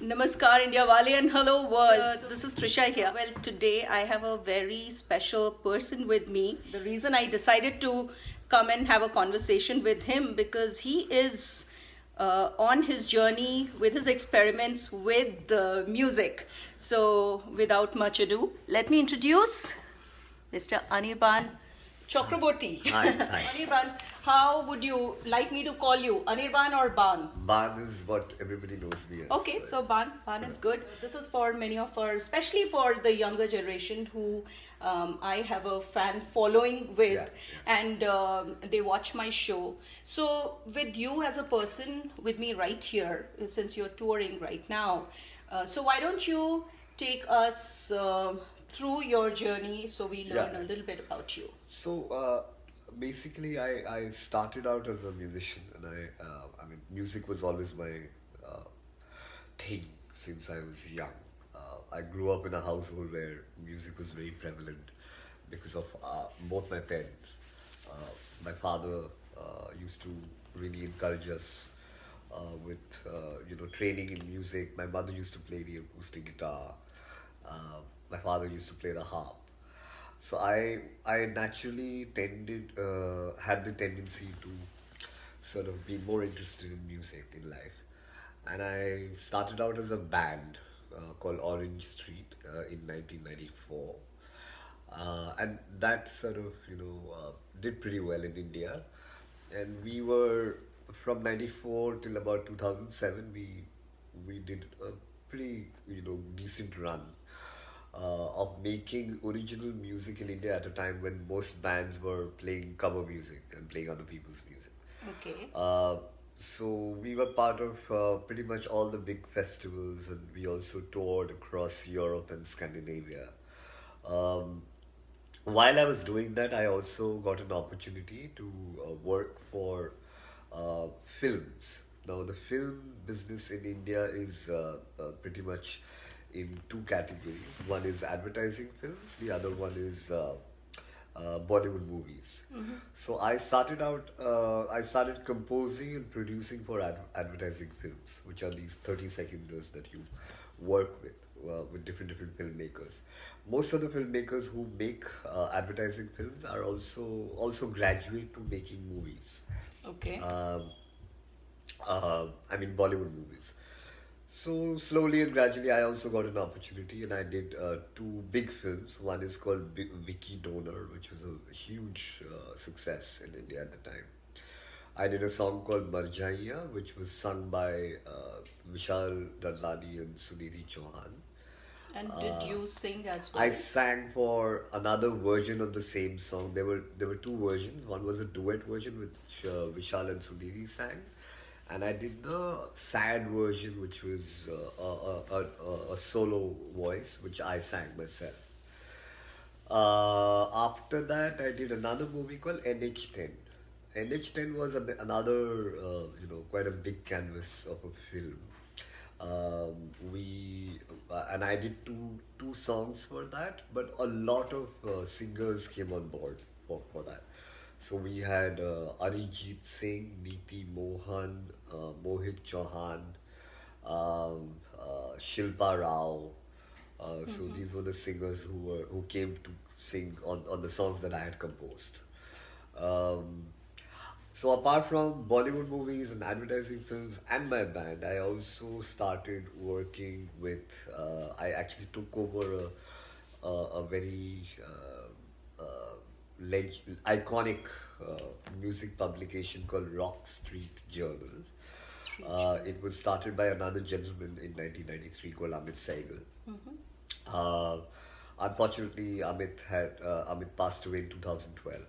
Namaskar, India Wale, and hello world. This is Trisha here. Well, today I have a very special person with me. The reason I decided to come and have a conversation with him because he is on his journey with his experiments with the music. So, without much ado, let me introduce Mr. Bann Chakraborty. Hi. Anirban, how would you like me to call you? Anirban or Bann? Bann is what everybody knows me as. Okay, so Bann is good. This is for many of our, especially for the younger generation who I have a fan following with, and they watch my show. So with you as a person with me right here, since you're touring right now, so why don't you take us through your journey so we learn a little bit about you? So basically, I started out as a musician, and I mean, music was always my thing since I was young. I grew up in a household where music was very prevalent because of both my parents. My father used to really encourage us with training in music. My mother used to play the acoustic guitar. My father used to play the harp. So I naturally had the tendency to sort of be more interested in music in life, and I started out as a band called Orange Street in 1994, and that sort of did pretty well in India, and we were from '94 till about 2007. We did a pretty decent run of making original music in India at a time when most bands were playing cover music and playing other people's music. Okay. So we were part of pretty much all the big festivals, and we also toured across Europe and Scandinavia. Um, while I was doing that, I also got an opportunity to work for uh, films. Now, the film business in India is pretty much in two categories. One is advertising films, the other one is Bollywood movies. So I started composing and producing for advertising films, which are these 30 seconders that you work with different filmmakers. Most of the filmmakers who make advertising films are also graduate to making movies. Okay. I mean Bollywood movies. So slowly and gradually, I also got an opportunity, and I did two big films. One is called Vicky Donor, which was a huge success in India at the time. I did a song called Marjaiya, which was sung by Vishal Dadlani and Sunidhi Chauhan. And did you sing as well? I sang for another version of the same song. There were two versions. One was a duet version which Vishal and Sudhiri sang, and I did the sad version, which was a solo voice, which I sang myself. After that, I did another movie called NH10. NH10 was another, quite a big canvas of a film. We and I did two songs for that, but a lot of singers came on board for that. So we had Arijit Singh, Neeti Mohan, Mohit Chauhan, Shilpa Rao. So these were the singers who came to sing on the songs that I had composed. Um, so apart from Bollywood movies and advertising films and my band, I also started working with. I actually took over a very iconic music publication called Rock Street Journal. It was started by another gentleman in 1993 called Amit Sehgal. Uh, Unfortunately, Amit passed away in 2012.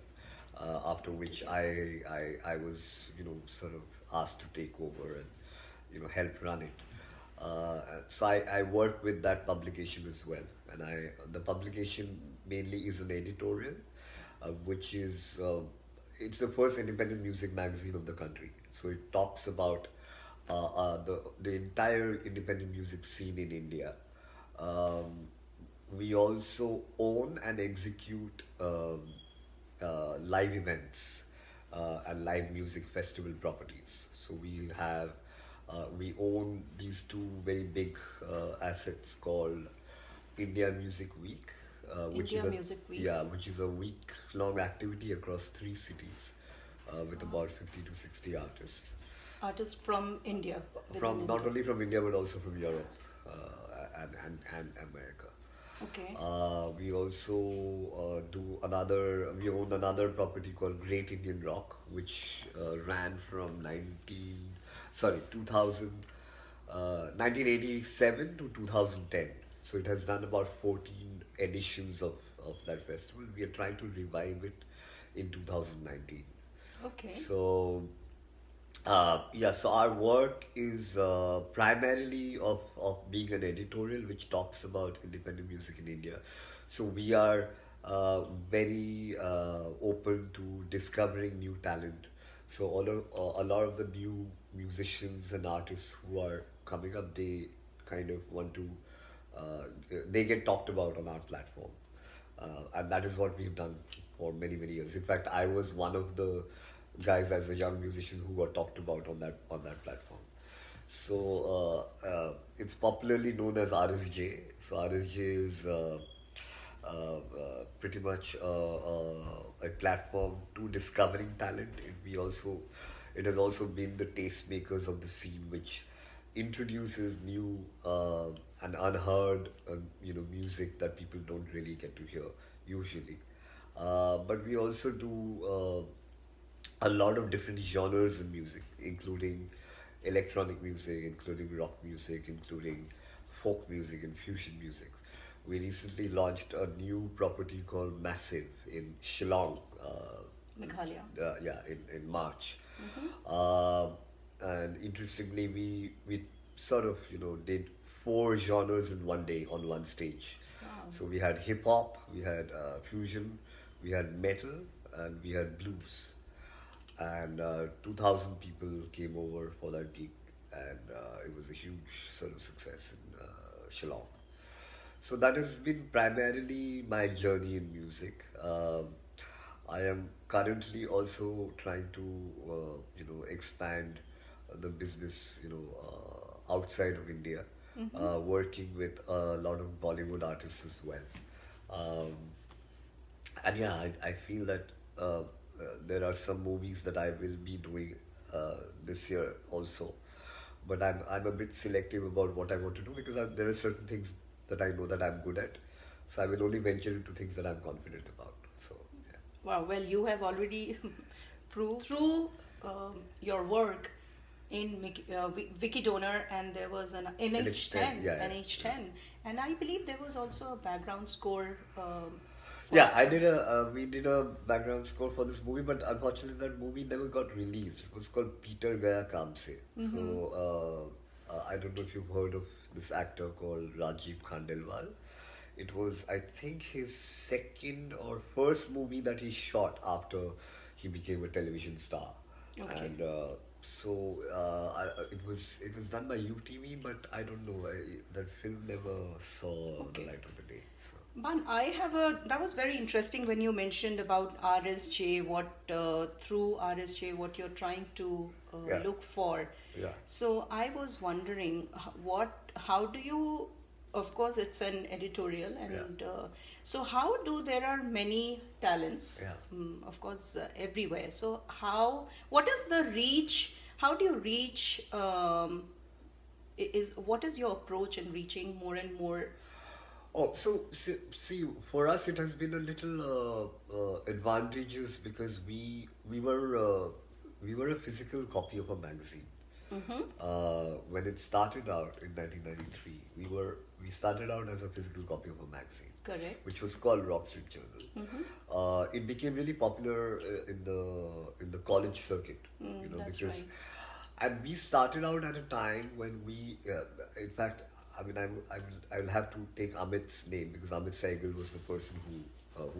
After which I was sort of asked to take over and help run it. So I work with that publication as well, and the publication mainly is an editorial, which is it's the first independent music magazine of the country. So it talks about the entire independent music scene in India. Um, we also own and execute live events and live music festival properties. So we have We own these two very big assets called India Music Week, which is India a Music Week. yeah, which is a week-long activity across 3 cities with about 50 to 60 artists Artists from India. from Within not India. only from India but also from Europe and America. Okay. We also we own another property called Great Indian Rock, which ran from 1987 to 2010. So it has done about 14 editions of that festival. We are trying to revive it in 2019. Okay. So so our work is primarily of being an editorial which talks about independent music in India. So we are very open to discovering new talent. So a lot of the new musicians and artists who are coming up, they kind of want to, they get talked about on our platform. And that is what we've done for many many years. In fact, I was one of the guys as a young musician who got talked about on that platform. So it's popularly known as RSJ. So RSJ is pretty much a platform to discovering talent. It has also been the tastemakers of the scene, which introduces new and unheard music that people don't really get to hear usually. But we also do a lot of different genres in music, including electronic music, including rock music, including folk music and fusion music. We recently launched a new property called Massive in Shillong, Meghalaya. in March. Uh, and interestingly, we sort of did 4 genres in one day on one stage. Wow. So we had hip hop, we had fusion, we had metal, and we had blues. And 2,000 people came over for that gig, and it was a huge sort of success in Shillong. So that has been primarily my journey in music. I am currently also trying to, expand the business, outside of India, working with a lot of Bollywood artists as well. Um, and yeah, I feel that there are some movies that I will be doing this year also, but I'm a bit selective about what I want to do because there are certain things that I know that I'm good at, so I will only venture into things that I'm confident about. So yeah. Wow. Well, you have already proved through your work in Wiki Donor, and there was an NH10, yeah, NH10, and I believe there was also a background score. Yeah, I did we did a background score for this movie, but unfortunately that movie never got released. It was called Peter Gaya Kaam Se. So I don't know if you've heard of this actor called Rajiv Khandelwal. It was, I think, his second or first movie that he shot after he became a television star. Okay. And it was done by UTV, but I don't know. That film never saw the Okay. light of the day. So. Ban, that was very interesting when you mentioned about RSJ, through RSJ, what you're trying to Yeah. look for. Yeah. So I was wondering, how do you, of course, it's an editorial, and so how do there are many talents, Yeah. of course, everywhere. So what is the reach? How do you reach? What is your approach in reaching more and more? Oh, so see, for us it has been a little advantageous because we were a physical copy of a magazine. When it started out in 1993, we started out as a physical copy of a magazine, Correct. which was called Rock Street Journal. It became really popular in the college circuit, That's because, right. and we started out at a time when in fact, I mean, I will have to take Amit's name because Amit Saigal was the person who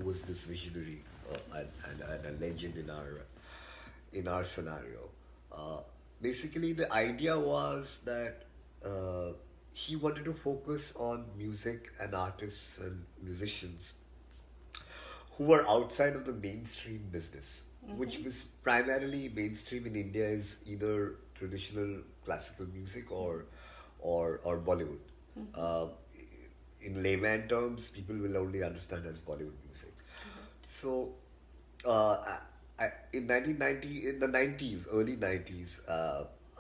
was this visionary and a legend in our scenario. Basically, the idea was that he wanted to focus on music and artists and musicians who were outside of the mainstream business. which was primarily mainstream in India, is either traditional classical music or Bollywood. Uh, in layman terms, people will only understand as Bollywood music. So, in 1990, in the 90s, early 90s,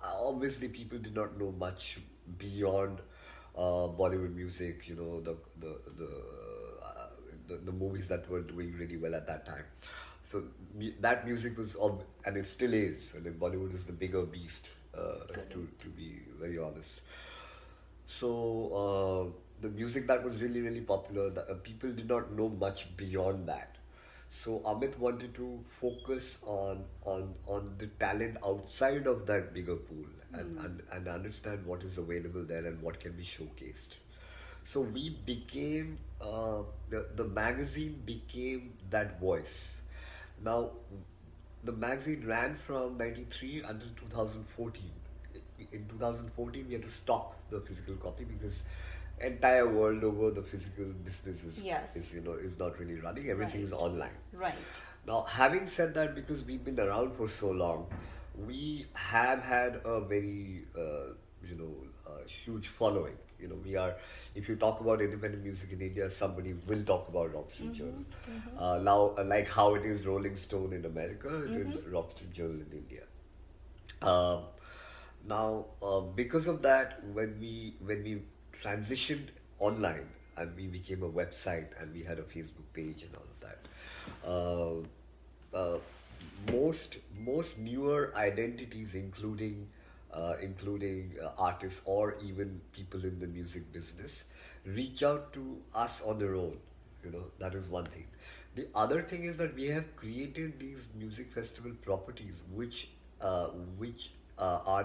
obviously people did not know much beyond Bollywood music. You know, uh, the movies that were doing really well at that time. So that music was, and it still is. And then Bollywood is the bigger beast, to be very honest. So the music that was really really popular, people did not know much beyond that. So Amit wanted to focus on the talent outside of that bigger pool, and understand what is available there and what can be showcased. So we became the magazine became that voice. Now, the magazine ran from 93 until 2014. In 2014, we had to stop the physical copy because entire world over the physical business Yes. is not really running. Everything Right. is online. Right. Now, having said that, because we've been around for so long, we have had a very huge following. You know, we are. If you talk about independent music in India, somebody will talk about Rock Street Journal. Now, like how it is Rolling Stone in America, it is Rock Street Journal in India. Um, Now, because of that, when we transitioned online and we became a website and we had a Facebook page and all of that, uh, most newer identities, including artists or even people in the music business, reach out to us on their own. You know, that is one thing. The other thing is that we have created these music festival properties, which are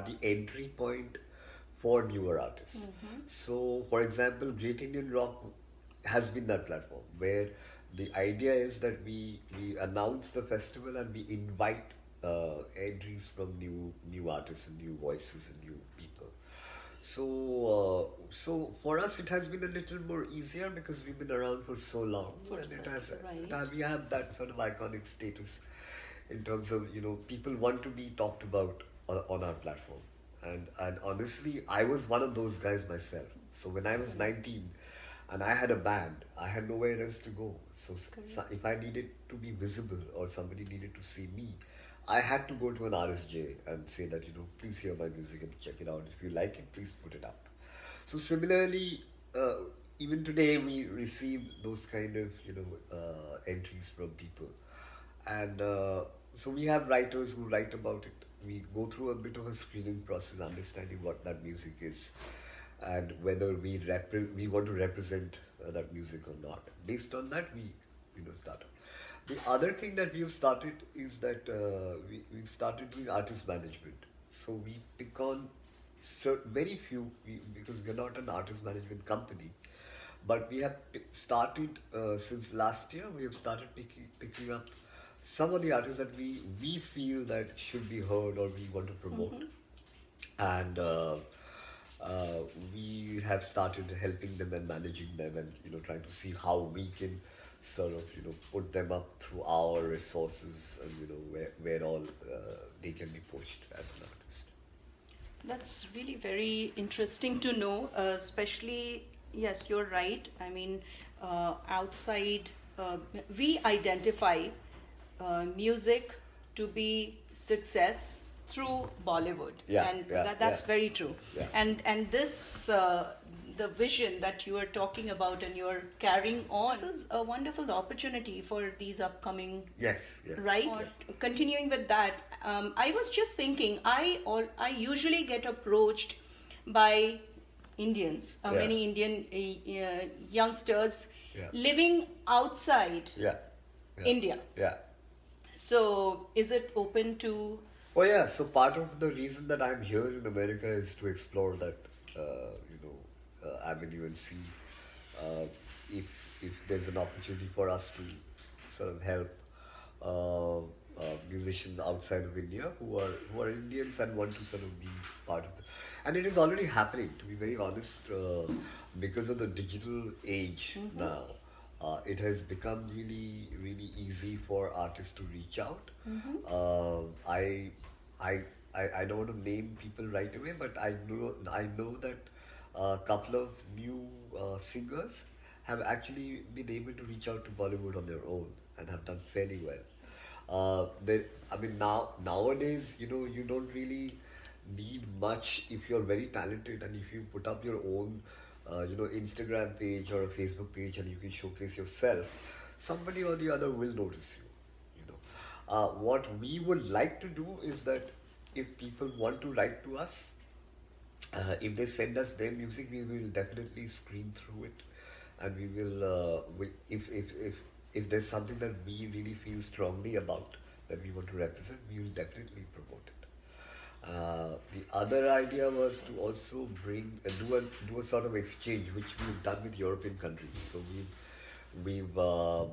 the entry point for newer artists. So, for example, Great Indian Rock has been that platform where the idea is that we announce the festival and we invite entries from new artists and new voices and new people. So for us, it has been a little more easier because we've been around for so long, For and right. we have that sort of iconic status in terms of, people want to be talked about on our platform. And honestly, I was one of those guys myself. So when I was 19 and I had a band, I had nowhere else to go. So if I needed to be visible or somebody needed to see me, I had to go to an RSJ and say that, please hear my music and check it out. If you like it, please put it up. So similarly, even today we receive those kind of entries from people, and so we have writers who write about it. We go through a bit of a screening process, understanding what that music is, and whether we want to represent that music or not. Based on that, we start. The other thing that we have started is that we've started doing artist management. So we pick on very few, because we're not an artist management company, but we have started since last year. We have started picking up some of the artists that we feel that should be heard or we want to promote, and uh, we have started helping them and managing them, and trying to see how we can sort of put them up through our resources, and where all they can be pushed as an artist. That's really very interesting to know, especially, yes, you're right. I mean, outside, we identify music to be success through Bollywood, Yeah, and yeah, that's yeah. very true. Yeah. And this the vision that you are talking about and you're carrying on. This is a wonderful opportunity for these upcoming. Yes, yeah. Right. Or continuing with that, I was just thinking. I usually get approached by Indians, Yeah. many Indian youngsters Yeah. living outside Yeah. Yeah. India. Yeah. So, is it open to? Oh yeah. So part of the reason that I'm here in America is to explore that, avenue and see uh, if there's an opportunity for us to sort of help musicians outside of India who are Indians and want to sort of be part of the. And it is already happening. To be very honest, because of the digital age now, it has become really, really easy for artists to reach out. Mm-hmm. I, I don't want to name people right away, but I know that a couple of new singers have actually been able to reach out to Bollywood on their own and have done fairly well. I mean, nowadays, you don't really need much if you're very talented and if you put up your own, Instagram page or a Facebook page and you can showcase yourself, somebody or the other will notice you. What we would like to do is that if people want to write to us, if they send us their music, we will definitely screen through it, and we will. If there's something that we really feel strongly about that we want to represent, we will definitely promote it. The other idea was to also do a sort of exchange, which we've done with European countries. So we've uh, uh,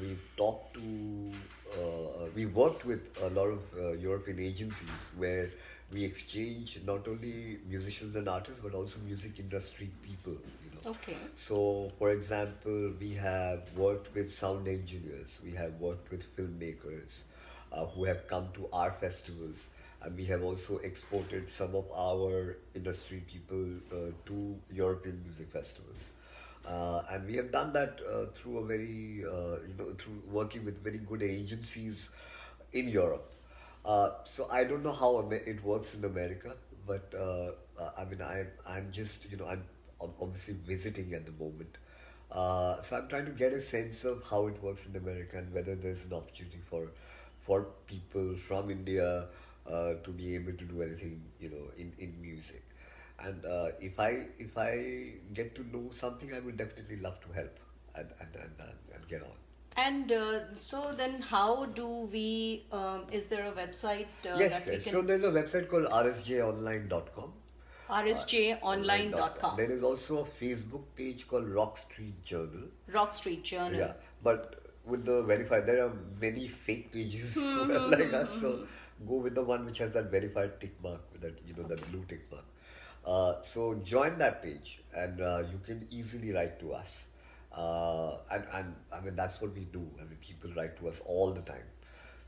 we've talked to we worked with a lot of European agencies where we exchange not only musicians and artists but also music industry people. Okay. So, for example, we have worked with sound engineers, we have worked with filmmakers who have come to our festivals, and we have also exported some of our industry people to European music festivals. And we have done that through through working with very good agencies in Europe. So I don't know how it works in America, but I mean, I'm just, I'm obviously visiting at the moment. So I'm trying to get a sense of how it works in America and whether there's an opportunity for people from India to be able to do anything, in music. And if I get to know something, I would definitely love to help and get on. And so then, how do we? Is there a website Yes, that we yes. So can? there's a website called rsjonline.com. rsjonline.com. There is also a Facebook page called Rock Street Journal. Rock Street Journal. Yeah, but with the verified, there are many fake pages who are like us. So go with the one which has that verified tick mark, with that that blue tick mark. So join that page, and you can easily write to us. And I mean that's what we do. I mean people write to us all the time.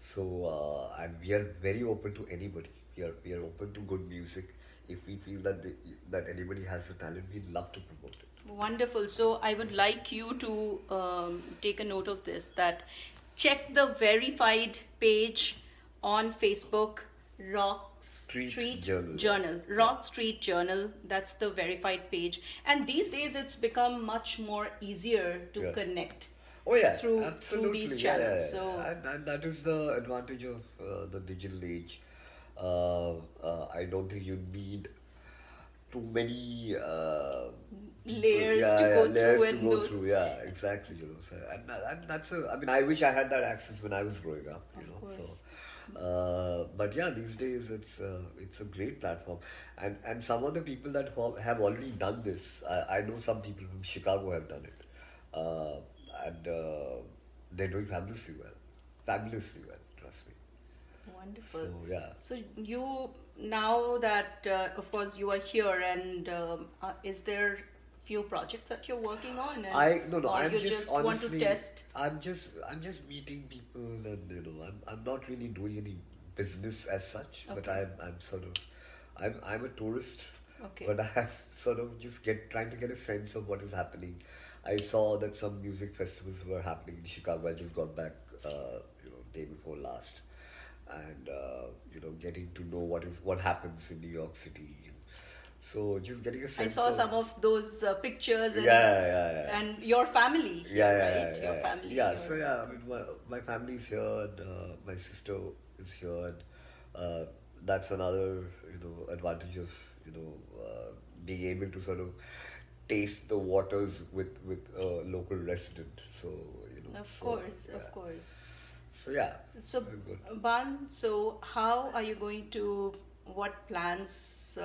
So and we are very open to anybody. We are open to good music. If we feel that anybody has a talent, we'd love to promote it. Wonderful. So I would like you to take a note of this, that check the verified page on Facebook, Rock Street Journal. Journal. Rock Street Journal. That's the verified page. And these days it's become much more easier to Yeah. connect Oh yeah, through absolutely. these Yeah, channels. yeah, yeah. So And that is the advantage of the digital age. I don't think you need too many layers yeah, to yeah, go layers through to and go those. through. Yeah, exactly. So, and that's I mean, I wish I had that access when I was growing up. Of course. So, but yeah, these days it's a great platform, and some of the people that have already done this. I know some people from Chicago have done it, and they're doing fabulously well. Trust me. Wonderful. So yeah. So you, now that of course you are here, and is there few projects that you're working on, and No, or I'm you just want to honestly, test? I'm just meeting people, and I'm not really doing any business as such, but Okay. I'm sort of, I'm a tourist, Okay. but I'm sort of just trying to get a sense of what is happening. I saw that some music festivals were happening in Chicago. I just got back, day before last, and getting to know what happens in New York City. So just getting a I sense saw of some of those pictures, and yeah. and your family here, right? Your family. Yeah. your- So yeah, I mean, my family is here, and my sister is here, and that's another advantage of being able to sort of taste the waters with a local resident. So Of so, course, yeah. of course. So yeah, So, very good. Ban, so how are you going to, what plans,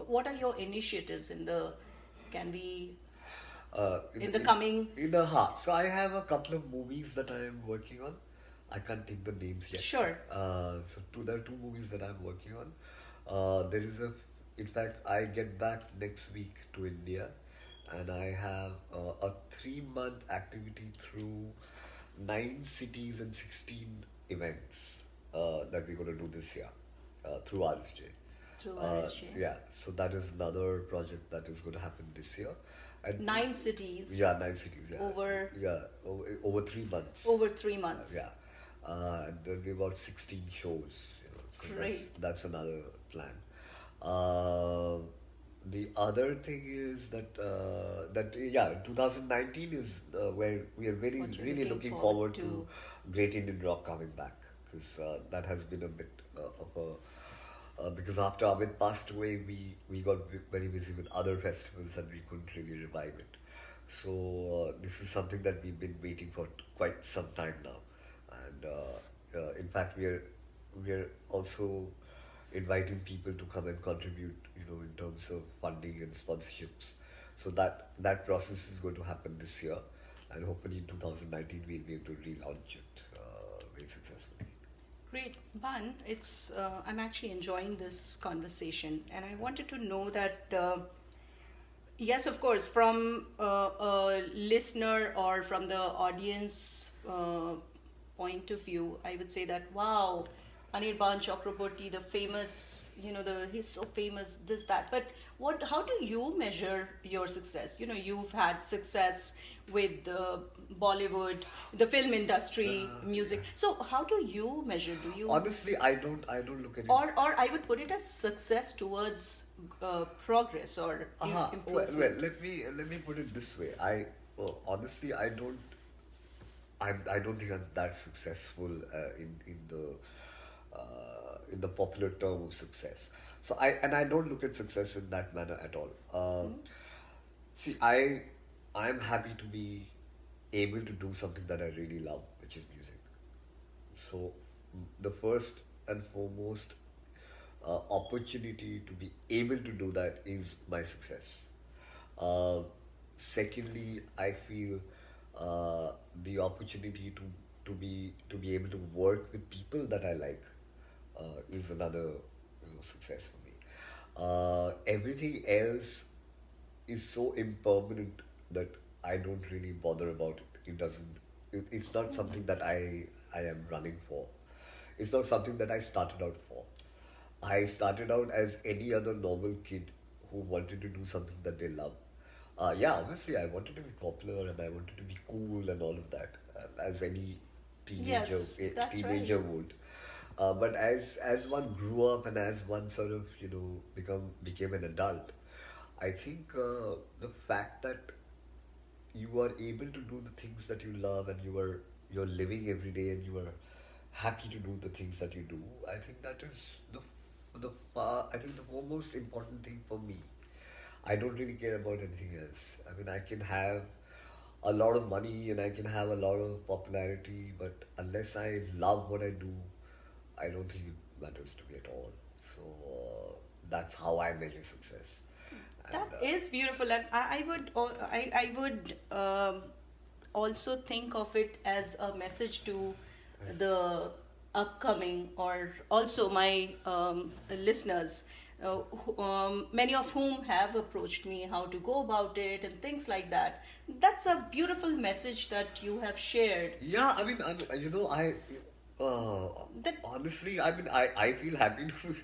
what are your initiatives can we, in the coming, in the heart. So I have a couple of movies that I am working on. I can't take the names yet. Sure. There are two movies that I'm working on. In fact, I get back next week to India, and I have a 3 month activity through 9 cities and 16 events that we're going to do this year through RSJ. through RSJ. Yeah, so that is another project that is going to happen this year. And 9 cities. yeah, 9 cities. Yeah, Over yeah, over 3 months. over 3 months. Yeah, and there'll be about 16 shows. So Great. that's another plan. Uh, the other thing is that yeah, 2019 is where we are very What you're really looking looking forward forward to Great Indian Rock coming back, because that has been a bit of a because after Amit passed away, we got very busy with other festivals and we couldn't really revive it. So this is something that we've been waiting for quite some time now, and in fact we are also inviting people to come and contribute, in terms of funding and sponsorships. So that process is going to happen this year, and hopefully in 2019 we'll be able to relaunch it very successfully. Great, Ban. It's I'm actually enjoying this conversation, and I wanted to know that yes, of course, from a listener or from the audience point of view, I would say that wow, Bann Chakraborty, the famous, he's so famous, this that. But how do you measure your success? You've had success with Bollywood, the film industry, music. So how do you measure? Do you Honestly, I don't look at it. or I would put it as success towards progress or Well, improvement. let me put it this way. Honestly, I don't think I'm that successful in the popular term of success. So I don't look at success in that manner at all. See, I'm happy to be able to do something that I really love, which is music. So the first and foremost opportunity to be able to do that is my success. Uh, Secondly, I feel the opportunity to be able to work with people that I like is another success for me. Everything else is so impermanent that I don't really bother about it. It doesn't. It's not something that I am running for. It's not something that I started out for. I started out as any other normal kid who wanted to do something that they love. Yeah, obviously, I wanted to be popular and I wanted to be cool and all of that, as any Yes, that's right. teenager would. But as one grew up and as one sort of became an adult, I think the fact that you are able to do the things that you love and you're living every day and you are happy to do the things that you do, I think that is I think the most important thing for me. I don't really care about anything else. I mean, I can have a lot of money and I can have a lot of popularity, but unless I love what I do, I don't think it matters to me at all. So that's how I measure success. And That is beautiful, and I would also think of it as a message to the upcoming or also my listeners, many of whom have approached me how to go about it and things like that. That's a beautiful message that you have shared. yeah, I mean, That honestly, I mean, I feel happy to.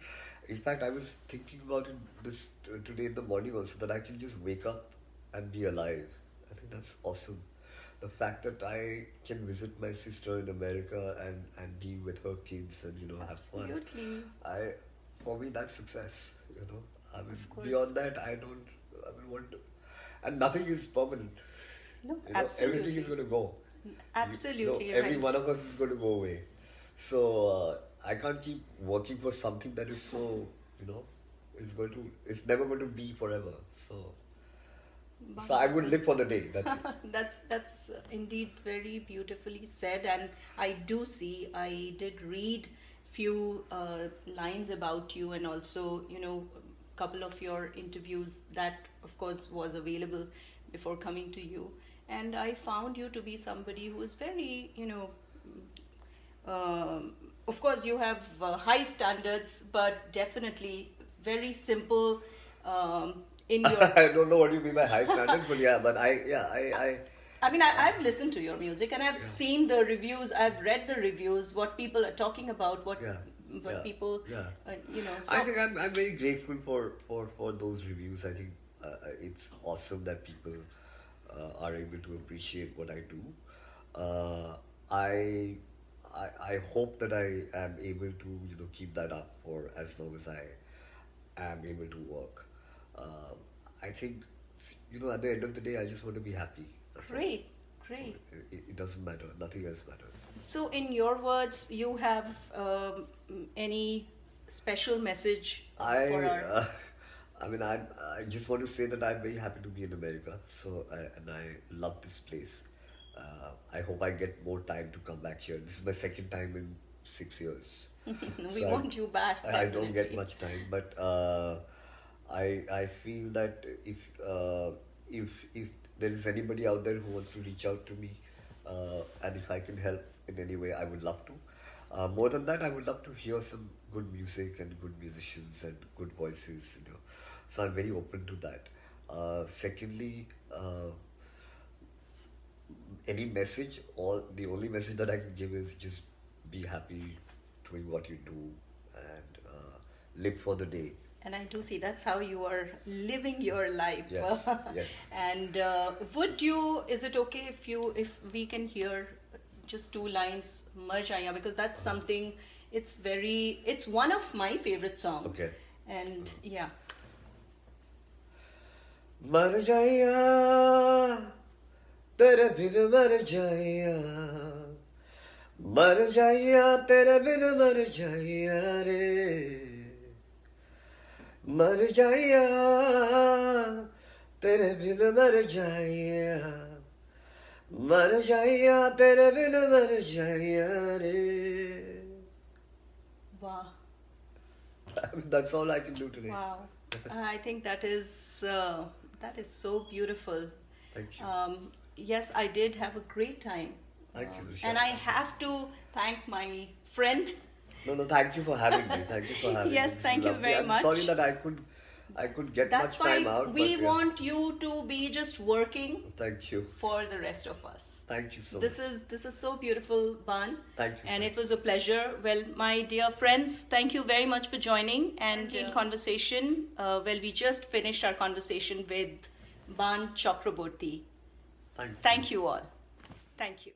In fact, I was thinking about it this today in the morning also, that I can just wake up and be alive. I think that's awesome. The fact that I can visit my sister in America and be with her kids and have fun. absolutely, I For me that's success. I mean, of course. beyond that I don't. I mean, what? And nothing is permanent. No, Everything is absolutely, going to go. absolutely Every right. one of us is going to go away. So I can't keep working for something that is so, you know, it's never going to be forever. So, But so I that would live is for the day. That's it. that's indeed very beautifully said, and I do see. I did read few lines about you, and also couple of your interviews that, of course, was available before coming to you, and I found you to be somebody who is very of course, you have high standards, but definitely very simple, in your... I don't know what you mean by high standards, but yeah, but I mean, I've listened to your music and I've seen the reviews, I've read the reviews, what people are talking about, what people, you know. So I think I'm very grateful for those reviews. I think it's awesome that people are able to appreciate what I do. I hope that I am able to keep that up for as long as I am able to work. I think at the end of the day I just want to be happy. That's all. great, great. It doesn't matter. Nothing else matters. So, in your words, you have any special message for our... I mean, I just want to say that I'm very happy to be in America. So, and I love this place. I hope I get more time to come back here. This is my second time in 6 years. We want you back. I don't get definitely. much time, but I feel that if there is anybody out there who wants to reach out to me, and if I can help in any way, I would love to. More than that, I would love to hear some good music and good musicians and good voices. So I'm very open to that. Secondly, any message, or the only message that I can give is just be happy doing what you do and live for the day. And I do see that's how you are living your life. Yes, yes. And is it okay if we can hear just 2 lines, Mar Jaiya, because that's something, it's one of my favorite songs. Okay. And yeah. Mar jaiya, tere bin mar jaiya, mar jaiya, tere bin mar jaiya re. Mar jaiya, tere bin mar jaiya, mar jaiya, tere bin mar jaiya re. Wow. I mean, that's all I can do today. Wow. I think that is so beautiful. Thank you. Yes, I did have a great time. Thank you, Trisha. And I have to thank my friend. No, thank you for having me. Thank you for having me. Yes, This thank is you lovely. very I'm much. sorry that I could get That's much time why out. we but, yeah. want you to be just working Thank you. for the rest of us. Thank you so This much. is so beautiful, Bann. Thank you. And it was a pleasure. Well, my dear friends, thank you very much for joining. And in conversation, Thank we just finished our conversation with Bann Chakraborty. Thank you. Thank you all. Thank you.